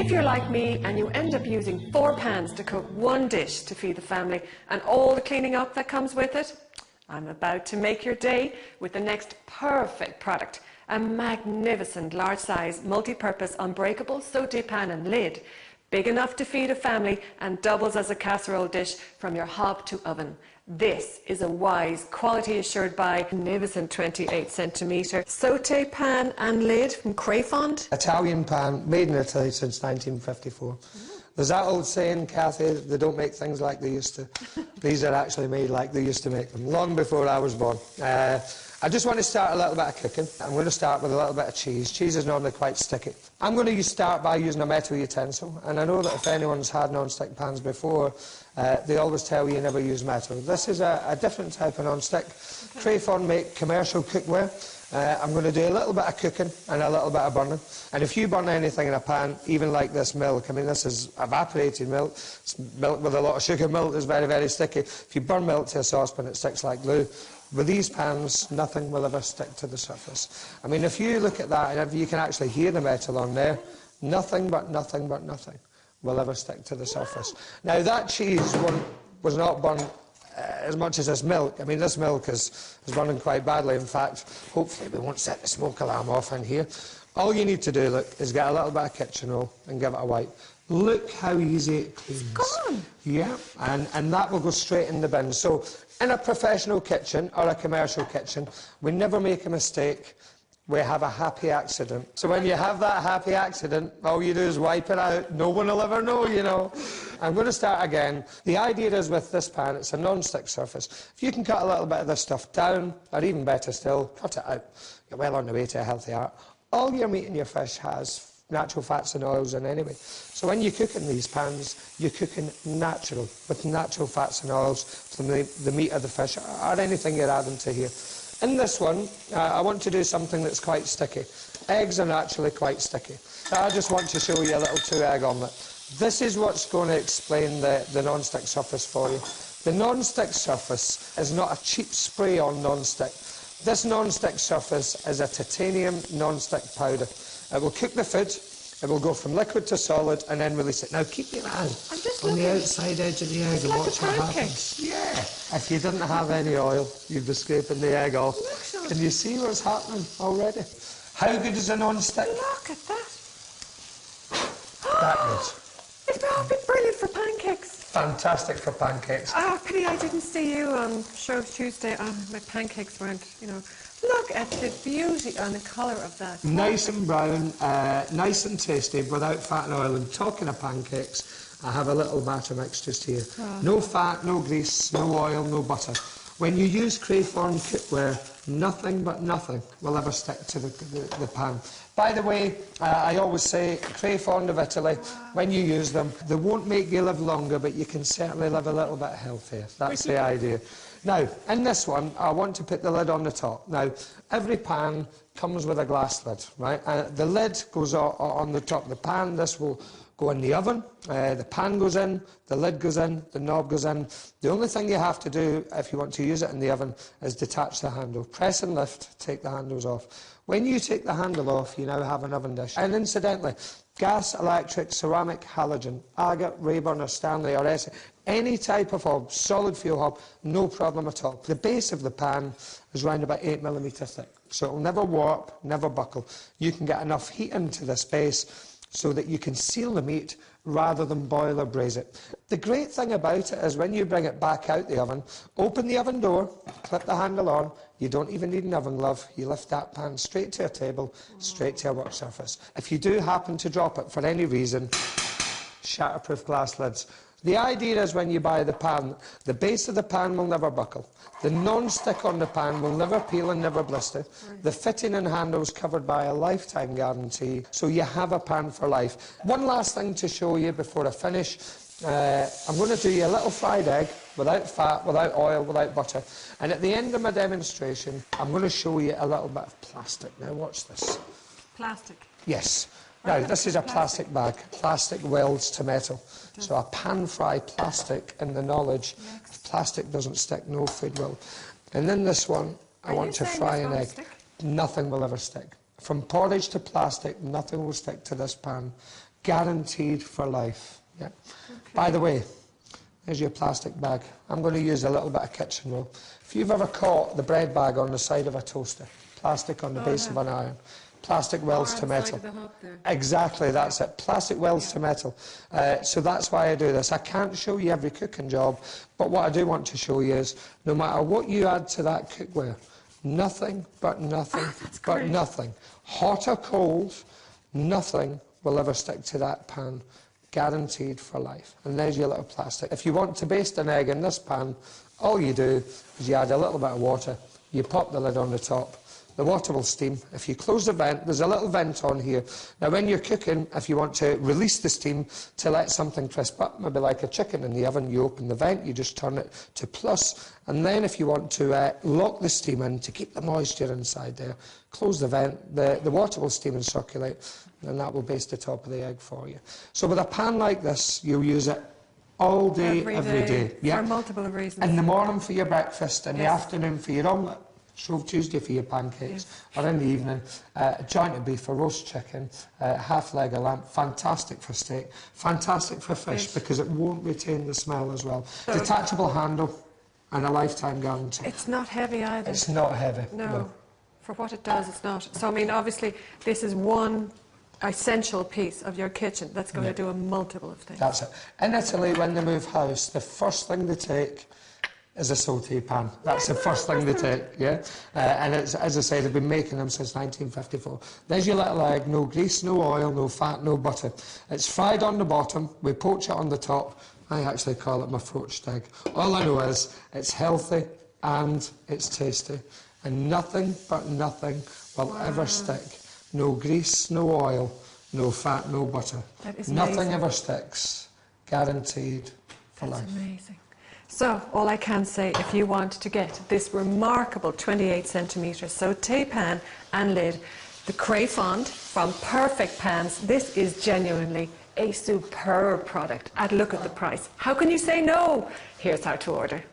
If you're like me and you end up using 4 pans to cook one dish to feed the family and all the cleaning up that comes with it, I'm about to make your day with the next perfect product, a magnificent large-size multi-purpose unbreakable sauté pan and lid, big enough to feed a family and doubles as a casserole dish from your hob to oven. This is a wise, quality assured by magnificent 28cm sauté pan and lid from Crafond. Italian pan, made in Italy since 1954. There's that old saying, Kathy, they don't make things like they used to. These are actually made like they used to make them, long before I was born. I just want to start a little bit of cooking. I'm going to start with a little bit of cheese. Cheese is normally quite sticky. I'm going to start by using a metal utensil, and I know that if anyone's had non-stick pans before, they always tell you never use metal. This is a different type of non-stick. Crafond make commercial cookware. I'm going to do a little bit of cooking and a little bit of burning. And if you burn anything in a pan, even like this milk, I mean, this is evaporated milk. It's milk with a lot of sugar. Milk is very, very sticky. If you burn milk to a saucepan, it sticks like glue. With these pans, nothing will ever stick to the surface. I mean, if you look at that, and if you can actually hear the metal on there, nothing but nothing will ever stick to the surface. Now, that cheese was not burnt as much as this milk. I mean, this milk is burning quite badly. In fact, hopefully we won't set the smoke alarm off in here. All you need to do, look, is get a little bit of kitchen roll and give it a wipe. Look how easy it cleans. It's gone. Yeah, and that will go straight in the bin. So, in a professional kitchen or a commercial kitchen, we never make a mistake. We have a happy accident. So when you have that happy accident, all you do is wipe it out. No one will ever know, you know. I'm going to start again. The idea is with this pan, it's a non-stick surface. If you can cut a little bit of this stuff down, or even better still, cut it out, you're well on the way to a healthy heart. All your meat and your fish has natural fats and oils in anyway. So when you cook in these pans, you're cooking natural, with natural fats and oils from the meat of the fish, or anything you're adding to here. In this one, I want to do something that's quite sticky. Eggs are naturally quite sticky. So I just want to show you a little 2-egg omelette. This is what's going to explain the non-stick surface for you. The non-stick surface is not a cheap spray-on non-stick. This non-stick surface is a titanium non-stick powder. It will cook the food, it will go from liquid to solid, and then release it. Now keep your eye on the outside edge of the egg and watch what happens. Yeah. If you didn't have any oil, you'd be scraping the egg off. Can you see what's happening already? How good is a non-stick? Look at that. That good. It'd be brilliant for pancakes. Fantastic for pancakes. Oh, pity I didn't see you on Show Tuesday. My pancakes weren't, you know. Look at the beauty and the colour of that. Nice and brown, nice and tasty, without fat and oil. And talking of pancakes, I have a little batter mix just here. Oh. No fat, no grease, no oil, no butter. When you use Crafond Cookware, nothing but nothing will ever stick to the pan. By the way, I always say, Crafond of Italy, when you use them, they won't make you live longer, but you can certainly live a little bit healthier. That's the idea. Now, in this one, I want to put the lid on the top. Now, every pan comes with a glass lid, right? The lid goes on the top of the pan. This will go in the oven. The pan goes in, the lid goes in, the knob goes in. The only thing you have to do if you want to use it in the oven is detach the handle. Press and lift, take the handles off. When you take the handle off, you now have an oven dish. And incidentally, gas, electric, ceramic, halogen, agate, Rayburn or Stanley or Essex, any type of hob, solid fuel hob, no problem at all. The base of the pan is around about 8mm thick, so it will never warp, never buckle. You can get enough heat into this base so that you can seal the meat rather than boil or braise it. The great thing about it is when you bring it back out the oven, open the oven door, clip the handle on, you don't even need an oven glove, you lift that pan straight to a table, straight to a work surface. If you do happen to drop it for any reason, shatterproof glass lids. The idea is when you buy the pan, the base of the pan will never buckle. The non-stick on the pan will never peel and never blister. The fitting and handle is covered by a lifetime guarantee, so you have a pan for life. One last thing to show you before I finish. I'm going to do you a little fried egg, without fat, without oil, without butter. And at the end of my demonstration, I'm going to show you a little bit of plastic. Now watch this. Plastic? Yes. Now, this is a plastic bag. Plastic welds to metal. So a pan-fry plastic in the knowledge, if plastic doesn't stick, no food will. And then this one, I want to fry an egg. Nothing will ever stick. From porridge to plastic, nothing will stick to this pan. guaranteed for life. Yeah. By the way, there's your plastic bag. I'm going to use a little bit of kitchen roll. If you've ever caught the bread bag on the side of a toaster, plastic on the base of an iron, plastic welds to metal. Exactly, that's it. Plastic welds to metal. So that's why I do this. I can't show you every cooking job, but what I do want to show you is no matter what you add to that cookware, nothing but nothing but nothing, hot or cold, nothing will ever stick to that pan. Guaranteed for life. And there's your little plastic. If you want to baste an egg in this pan, all you do is you add a little bit of water, you pop the lid on the top, the water will steam. If you close the vent, there's a little vent on here. Now when you're cooking, if you want to release the steam to let something crisp up, maybe like a chicken in the oven, you open the vent, you just turn it to plus, and then if you want to lock the steam in to keep the moisture inside there, close the vent, the water will steam and circulate, and that will baste the top of the egg for you. So with a pan like this, you'll use it all day, every day. Yeah. For multiple reasons. In the morning for your breakfast, in the afternoon for your omelette, Shrove Tuesday for your pancakes, or in the evening, a joint of beef, a roast chicken, half leg of lamb, fantastic for steak, fantastic for fish, because it won't retain the smell as well. So detachable handle and a lifetime guarantee. It's not heavy either. It's not heavy. No. For what it does, it's not. So, I mean, obviously, this is one essential piece of your kitchen that's going to do a multiple of things. That's it. In Italy, when they move house, the first thing they take is a saute pan. That's the first thing they take, yeah? And it's, as I say, they've been making them since 1954. There's your little egg, no grease, no oil, no fat, no butter. It's fried on the bottom, we poach it on the top. I actually call it my poached egg. All I know is it's healthy and it's tasty. And nothing but nothing will ever stick. No grease, no oil, no fat, no butter. That is nothing amazing. ever sticks. Guaranteed for life. That's amazing. So, all I can say, if you want to get this remarkable 28 centimetre saute pan and lid, the Crafond from Perfect Pans, this is genuinely a superb product. And look at the price. How can you say no? Here's how to order.